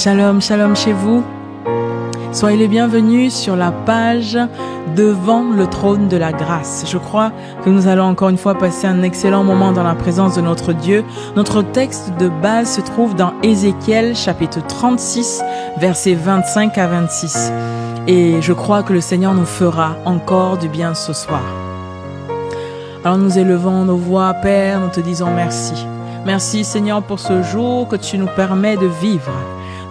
Shalom, shalom chez vous. Soyez les bienvenus sur la page devant le trône de la grâce. Je crois que nous allons encore une fois passer un excellent moment dans la présence de notre Dieu. Notre texte de base se trouve dans Ézéchiel chapitre 36, versets 25 à 26. Et je crois que le Seigneur nous fera encore du bien ce soir. Alors nous élevons nos voix, Père, nous te disons merci. Merci Seigneur pour ce jour que tu nous permets de vivre.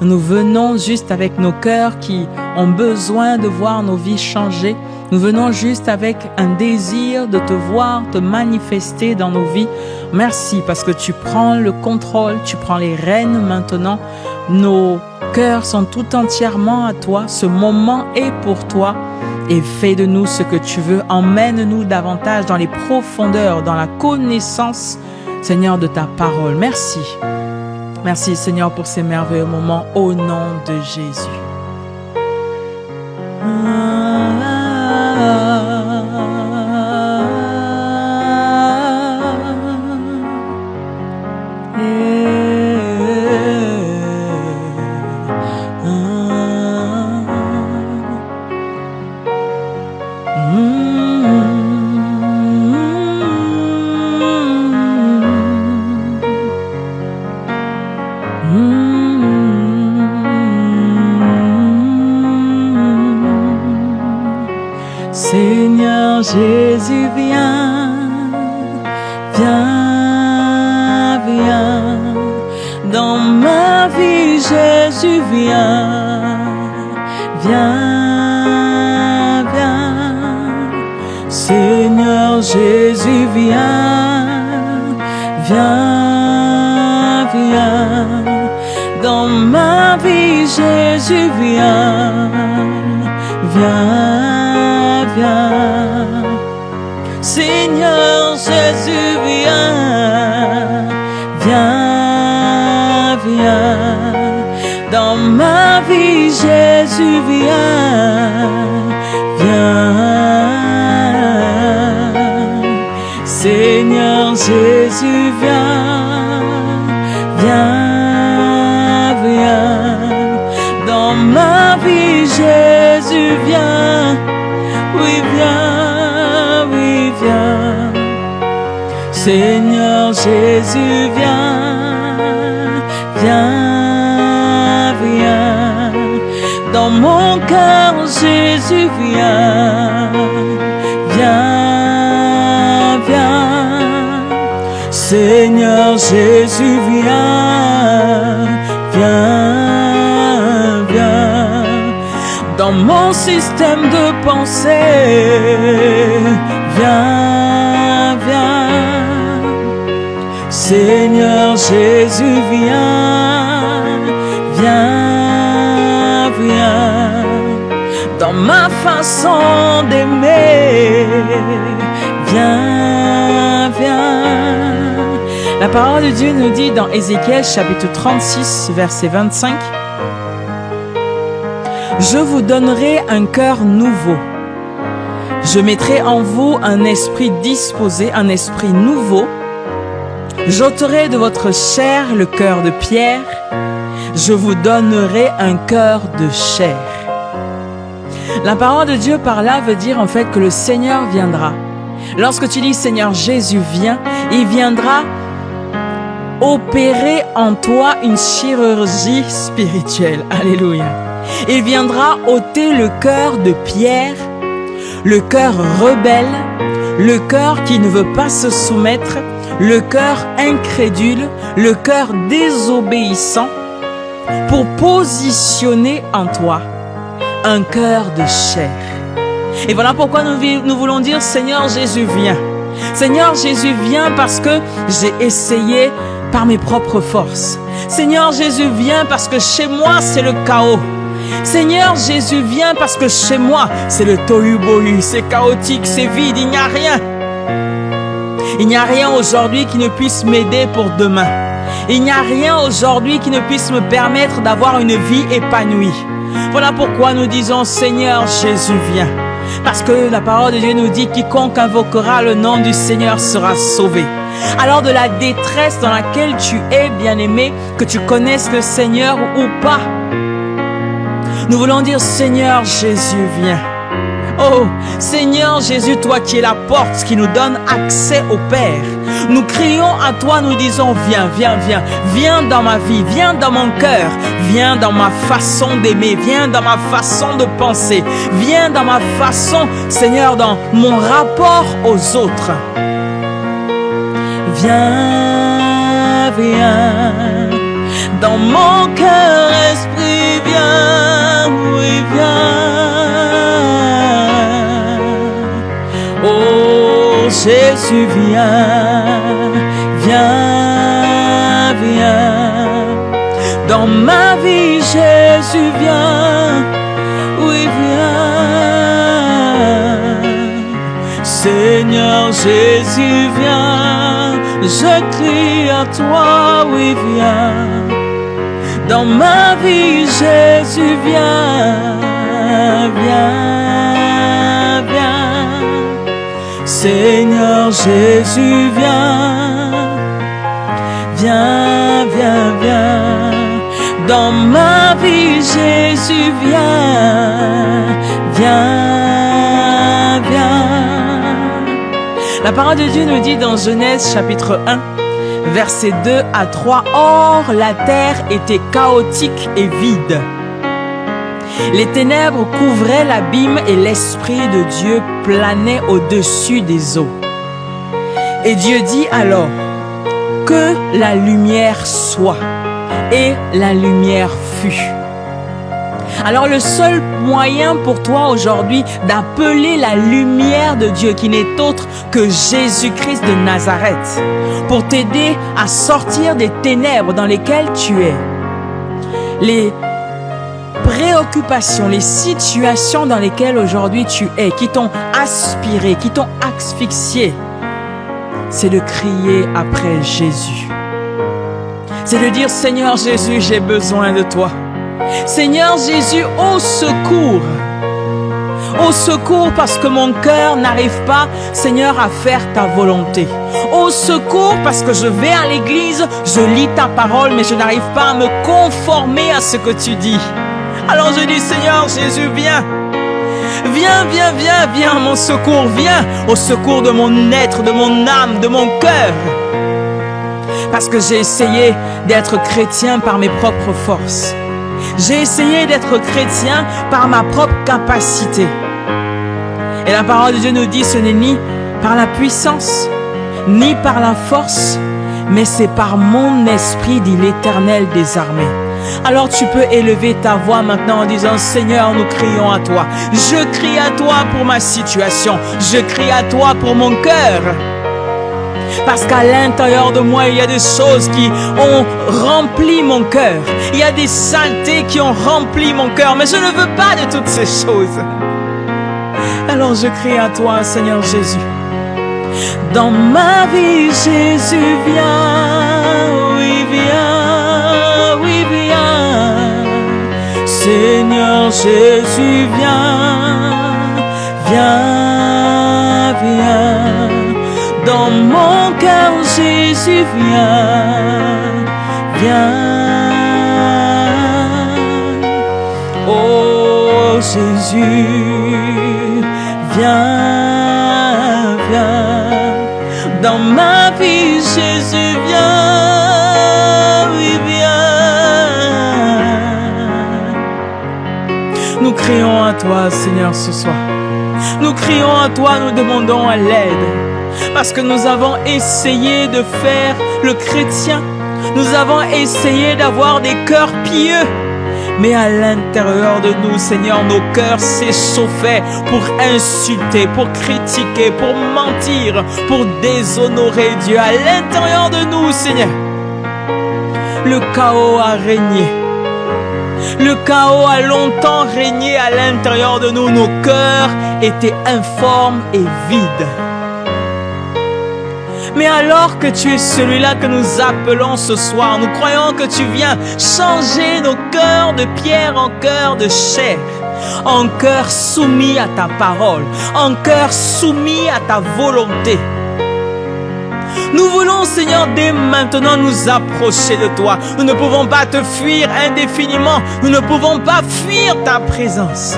Nous venons juste avec nos cœurs qui ont besoin de voir nos vies changer. Nous venons juste avec un désir de te voir, te manifester dans nos vies. Merci parce que tu prends le contrôle, tu prends les rênes maintenant. Nos cœurs sont tout entièrement à toi. Ce moment est pour toi. Et fais de nous ce que tu veux. Emmène-nous davantage dans les profondeurs, dans la connaissance, Seigneur, de ta parole. Merci. Merci Seigneur pour ces merveilleux moments au nom de Jésus. Seigneur Jésus, viens, viens, viens, dans ma vie Jésus, viens, viens, viens, Seigneur Jésus, viens, viens, viens, dans ma vie Jésus, viens, viens. Viens, Seigneur Jésus, viens, viens, viens, dans ma vie Jésus, viens, viens, Seigneur Jésus, viens, viens, viens, dans ma vie Jésus, viens. Oui, viens, oui, viens. Seigneur Jésus, viens, viens, viens. Dans mon cœur, Jésus, viens, viens, viens. Seigneur Jésus, viens, viens, viens. Dans mon système de pensée, viens, viens, Seigneur Jésus, viens, viens, viens, dans ma façon d'aimer, viens, viens. La parole de Dieu nous dit dans Ézéchiel chapitre 36, verset 25, je vous donnerai un cœur nouveau. Je mettrai en vous un esprit disposé, un esprit nouveau. J'ôterai de votre chair le cœur de pierre. Je vous donnerai un cœur de chair. La parole de Dieu par là veut dire en fait que le Seigneur viendra. Lorsque tu dis Seigneur Jésus vient, il viendra opérer en toi une chirurgie spirituelle. Alléluia. Il viendra ôter le cœur de pierre, le cœur rebelle, le cœur qui ne veut pas se soumettre, le cœur incrédule, le cœur désobéissant, pour positionner en toi un cœur de chair. Et voilà pourquoi nous voulons dire Seigneur Jésus viens. Seigneur Jésus viens parce que j'ai essayé par mes propres forces. Seigneur Jésus viens parce que chez moi c'est le chaos. Seigneur Jésus, viens parce que chez moi, c'est le tohu-bohu, c'est chaotique, c'est vide, il n'y a rien. Il n'y a rien aujourd'hui qui ne puisse m'aider pour demain. Il n'y a rien aujourd'hui qui ne puisse me permettre d'avoir une vie épanouie. Voilà pourquoi nous disons Seigneur Jésus, viens. Parce que la parole de Dieu nous dit quiconque invoquera le nom du Seigneur sera sauvé. Alors de la détresse dans laquelle tu es, bien-aimé, que tu connaisses le Seigneur ou pas, Nous voulons dire, Seigneur Jésus, viens. Oh, Seigneur Jésus, toi qui es la porte qui nous donne accès au Père. Nous crions à toi, nous disons, viens, viens, viens. Viens dans ma vie, viens dans mon cœur. Viens dans ma façon d'aimer, viens dans ma façon de penser. Viens dans ma façon, Seigneur, dans mon rapport aux autres. Viens, viens, dans mon cœur, esprit, viens, oui, viens. Oh, Jésus, viens, viens, viens. Dans ma vie, Jésus, viens, oui, viens. Seigneur Jésus, viens, je crie à toi, oui, viens. Dans ma vie, Jésus, viens, viens, viens. Seigneur Jésus, viens, viens, viens, viens. Dans ma vie, Jésus, viens, viens, viens. La parole de Dieu nous dit dans Genèse chapitre 1, versets 2 à 3, « Or, la terre était chaotique et vide. Les ténèbres couvraient l'abîme et l'Esprit de Dieu planait au-dessus des eaux. Et Dieu dit alors, que la lumière soit. Et la lumière fut. » Alors le seul moyen pour toi aujourd'hui d'appeler la lumière de Dieu, qui n'est autre que Jésus-Christ de Nazareth, pour t'aider à sortir des ténèbres dans lesquelles tu es, les préoccupations, les situations dans lesquelles aujourd'hui tu es, qui t'ont aspiré, qui t'ont asphyxié, c'est de crier après Jésus. C'est de dire, Seigneur Jésus, j'ai besoin de toi. Seigneur Jésus, au secours. Au secours parce que mon cœur n'arrive pas, Seigneur, à faire ta volonté. Au secours parce que je vais à l'église, je lis ta parole, mais je n'arrive pas à me conformer à ce que tu dis. Alors je dis, Seigneur Jésus, viens. Viens, viens, viens, viens à mon secours. Viens au secours de mon être, de mon âme, de mon cœur. Parce que j'ai essayé d'être chrétien par mes propres forces. J'ai essayé d'être chrétien par ma propre capacité. Et la parole de Dieu nous dit, ce n'est ni par la puissance, ni par la force, mais c'est par mon esprit, dit l'Éternel des armées. Alors tu peux élever ta voix maintenant en disant, Seigneur, nous crions à toi. Je crie à toi pour ma situation. Je crie à toi pour mon cœur. Parce qu'à l'intérieur de moi, il y a des choses qui ont rempli mon cœur. Il y a des saletés qui ont rempli mon cœur. Mais je ne veux pas de toutes ces choses. Alors je crie à toi, Seigneur Jésus. Dans ma vie, Jésus, viens. Oui, viens. Oui, viens. Seigneur Jésus, viens. Viens, viens. Dans mon cœur, Jésus, viens, viens. Oh, Jésus, viens, viens. Dans ma vie, Jésus, viens, oui, viens. Nous crions à toi, Seigneur, ce soir. Nous crions à toi, nous demandons à l'aide. Parce que nous avons essayé de faire le chrétien. Nous avons essayé d'avoir des cœurs pieux. Mais à l'intérieur de nous, Seigneur, nos cœurs s'échauffaient pour insulter, pour critiquer, pour mentir, pour déshonorer Dieu. À l'intérieur de nous, Seigneur, le chaos a régné. Le chaos a longtemps régné à l'intérieur de nous. Nos cœurs étaient informes et vides. Mais alors que tu es celui-là que nous appelons ce soir, nous croyons que tu viens changer nos cœurs de pierre en cœur de chair, en cœur soumis à ta parole, en cœur soumis à ta volonté. Nous voulons, Seigneur, dès maintenant nous approcher de toi. Nous ne pouvons pas te fuir indéfiniment. Nous ne pouvons pas fuir ta présence.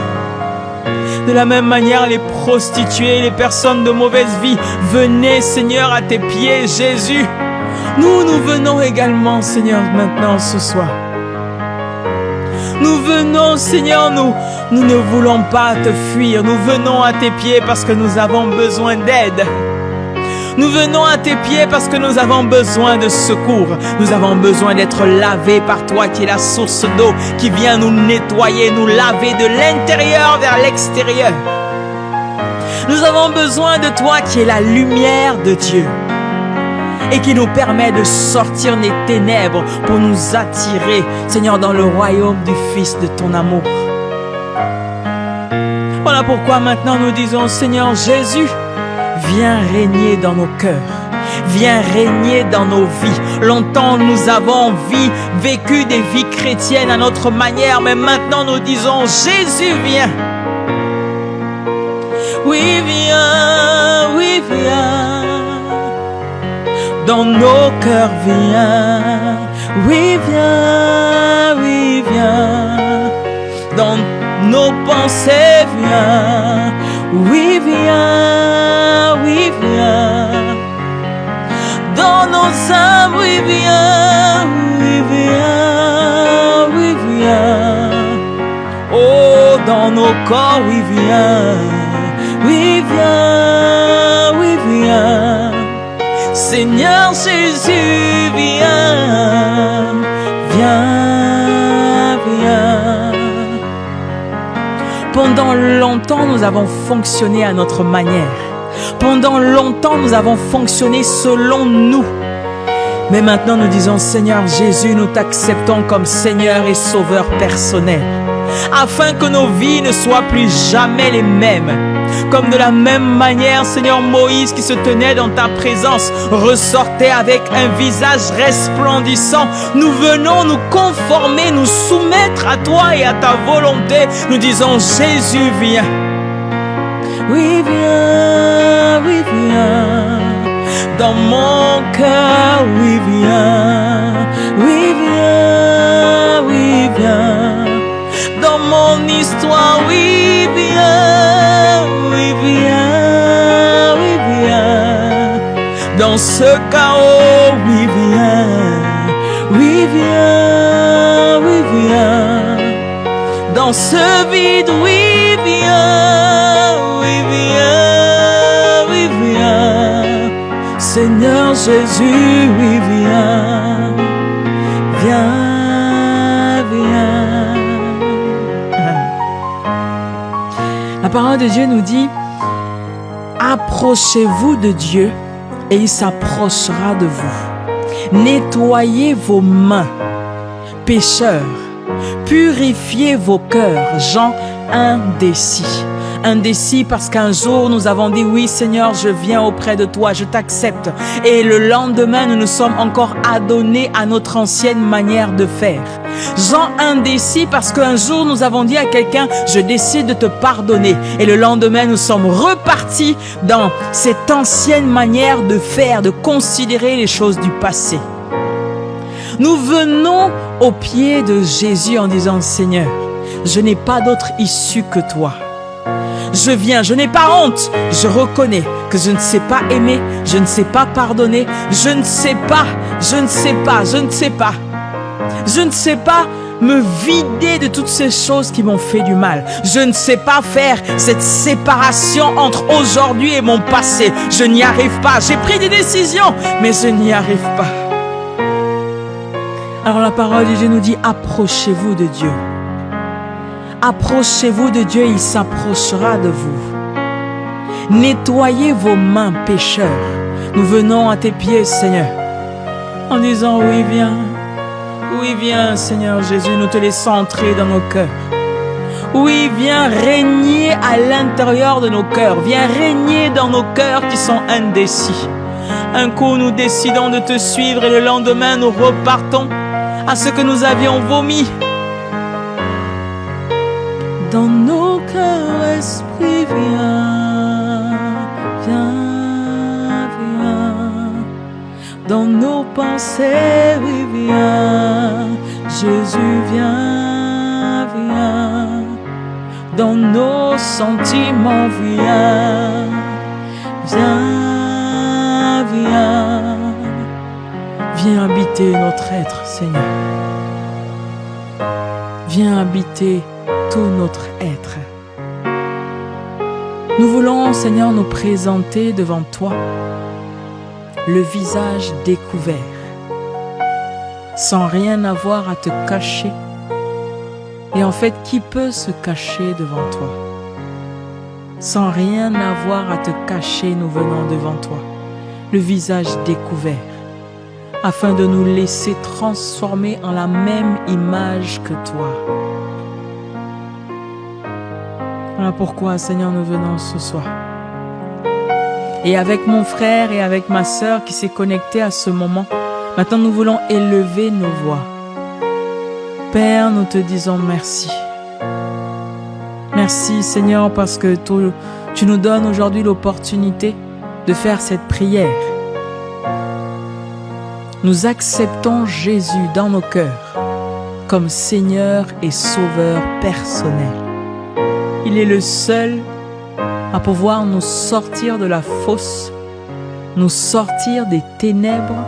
De la même manière, les prostituées, les personnes de mauvaise vie, venez, Seigneur, à tes pieds, Jésus. Nous venons également, Seigneur, maintenant, ce soir. Nous venons, Seigneur, nous ne voulons pas te fuir. Nous venons à tes pieds parce que nous avons besoin d'aide. Nous venons à tes pieds parce que nous avons besoin de secours. Nous avons besoin d'être lavés par toi qui est la source d'eau, qui vient nous nettoyer, nous laver de l'intérieur vers l'extérieur. Nous avons besoin de toi qui est la lumière de Dieu et qui nous permet de sortir des ténèbres pour nous attirer, Seigneur, dans le royaume du Fils de ton amour. Voilà pourquoi maintenant nous disons, Seigneur Jésus, viens régner dans nos cœurs. Viens régner dans nos vies. Longtemps nous avons vécu des vies chrétiennes à notre manière, mais maintenant nous disons, Jésus, viens. Oui, viens, oui, viens. Dans nos cœurs, viens. Oui, viens, oui, viens. Dans nos pensées, viens. Oui, viens, oui, viens. Dans nos âmes, oui, viens, oui, viens, oui, viens. Oh, dans nos corps, oui, viens, oui, viens, oui, viens. Seigneur Jésus, viens, viens, viens. Pendant longtemps, nous avons fonctionné à notre manière. Pendant longtemps, nous avons fonctionné selon nous. Mais maintenant, nous disons, Seigneur Jésus, nous t'acceptons comme Seigneur et Sauveur personnel, afin que nos vies ne soient plus jamais les mêmes. Comme de la même manière, Seigneur, Moïse qui se tenait dans ta présence ressortait avec un visage resplendissant. Nous venons nous conformer, nous soumettre à toi et à ta volonté. Nous disons, Jésus, viens. Oui, viens, oui, viens. Dans mon cœur, oui, viens. Oui, viens, oui, viens. Dans mon histoire, oui, viens. Oui, viens, oui, viens. Dans ce chaos, oui, viens. Oui, viens, oui, viens. Dans ce vide, oui, viens. Oui, viens, oui, viens. Seigneur Jésus, oui, viens. Viens, viens. La parole de Dieu nous dit, approchez-vous de Dieu et il s'approchera de vous. Nettoyez vos mains, pécheurs. Purifiez vos cœurs, gens indécis. Indécis parce qu'un jour nous avons dit oui Seigneur, je viens auprès de toi, je t'accepte. Et le lendemain nous nous sommes encore adonnés à notre ancienne manière de faire. Gens indécis parce qu'un jour nous avons dit à quelqu'un je décide de te pardonner. Et le lendemain nous sommes repartis dans cette ancienne manière de faire, de considérer les choses du passé. Nous venons au pied de Jésus en disant Seigneur, je n'ai pas d'autre issue que toi. Je viens, je n'ai pas honte. Je reconnais que je ne sais pas aimer, je ne sais pas pardonner, je ne sais pas me vider de toutes ces choses qui m'ont fait du mal. Je ne sais pas faire cette séparation entre aujourd'hui et mon passé. Je n'y arrive pas. J'ai pris des décisions, mais je n'y arrive pas. Alors la parole de Dieu nous dit, approchez-vous de Dieu. Approchez-vous de Dieu, il s'approchera de vous. Nettoyez vos mains, pécheurs. Nous venons à tes pieds, Seigneur, en disant, oui, viens, Seigneur Jésus, nous te laissons entrer dans nos cœurs. Oui, viens régner à l'intérieur de nos cœurs. Viens régner dans nos cœurs qui sont indécis. Un coup, nous décidons de te suivre et le lendemain, nous repartons à ce que nous avions vomi. Dans nos cœurs, Esprit, viens, viens, viens. dans nos pensées, oui, viens. Jésus, viens, viens. Dans nos sentiments, viens. Viens, viens. Viens habiter notre être, Seigneur. Viens habiter tout notre être. Nous voulons, Seigneur, nous présenter devant toi, le visage découvert, sans rien avoir à te cacher. Et en fait, qui peut se cacher devant toi? Sans rien avoir à te cacher, nous venons devant toi, le visage découvert, afin de nous laisser transformer en la même image que toi. Voilà pourquoi, Seigneur, nous venons ce soir. Et avec mon frère et avec ma sœur qui s'est connectée à ce moment, maintenant nous voulons élever nos voix. Père, nous te disons merci. Merci, Seigneur, parce que tu nous donnes aujourd'hui l'opportunité de faire cette prière. Nous acceptons Jésus dans nos cœurs comme Seigneur et Sauveur personnel. Il est le seul à pouvoir nous sortir de la fosse, nous sortir des ténèbres,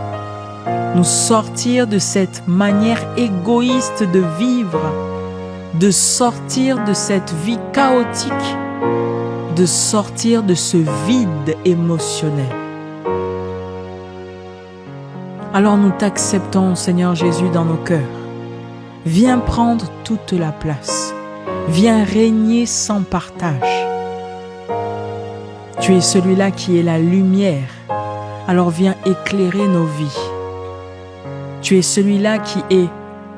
nous sortir de cette manière égoïste de vivre, de sortir de cette vie chaotique, de sortir de ce vide émotionnel. Alors nous t'acceptons, Seigneur Jésus, dans nos cœurs. Viens prendre toute la place. Viens régner sans partage. Tu es celui-là qui est la lumière. Alors viens éclairer nos vies. Tu es celui-là qui est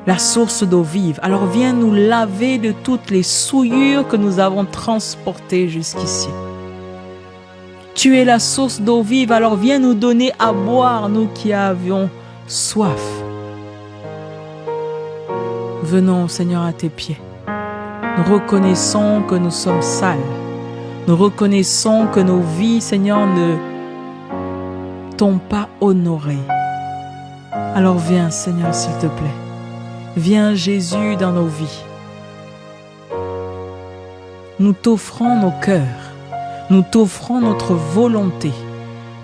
la source d'eau vive. Alors viens nous laver de toutes les souillures que nous avons transportées jusqu'ici. Tu es la source d'eau vive. Alors viens nous donner à boire, nous qui avions soif. Venons, Seigneur, à tes pieds. Nous reconnaissons que nous sommes sales. Nous reconnaissons que nos vies, Seigneur, ne t'ont pas honoré. Alors viens, Seigneur, s'il te plaît. Viens, Jésus, dans nos vies. Nous t'offrons nos cœurs. Nous t'offrons notre volonté.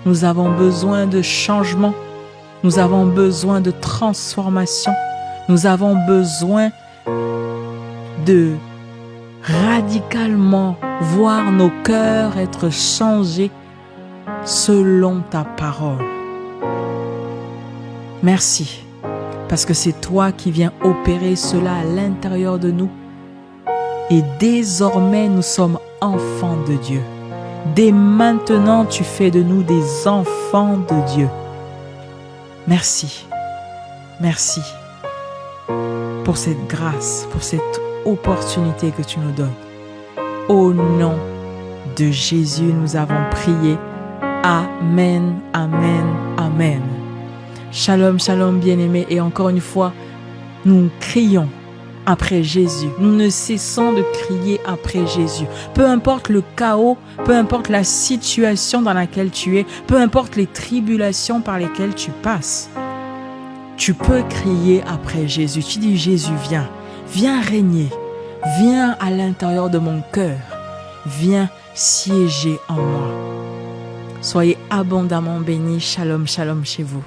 Nous avons besoin de changement. Nous avons besoin de transformation. Nous avons besoin de radicalement voir nos cœurs être changés selon ta parole. Merci, parce que c'est toi qui viens opérer cela à l'intérieur de nous. Et désormais, nous sommes enfants de Dieu. Dès maintenant, tu fais de nous des enfants de Dieu. Merci. Merci pour cette grâce, pour cette opportunité que tu nous donnes. Au nom de Jésus, nous avons prié. Amen, amen, amen. Shalom, shalom, bien-aimés. Et encore une fois, nous crions après Jésus. Nous ne cessons de crier après Jésus. Peu importe le chaos, peu importe la situation dans laquelle tu es, peu importe les tribulations par lesquelles tu passes, tu peux crier après Jésus. Tu dis, Jésus, viens. Viens régner. Viens à l'intérieur de mon cœur. Viens siéger en moi. Soyez abondamment bénis. Shalom, shalom chez vous.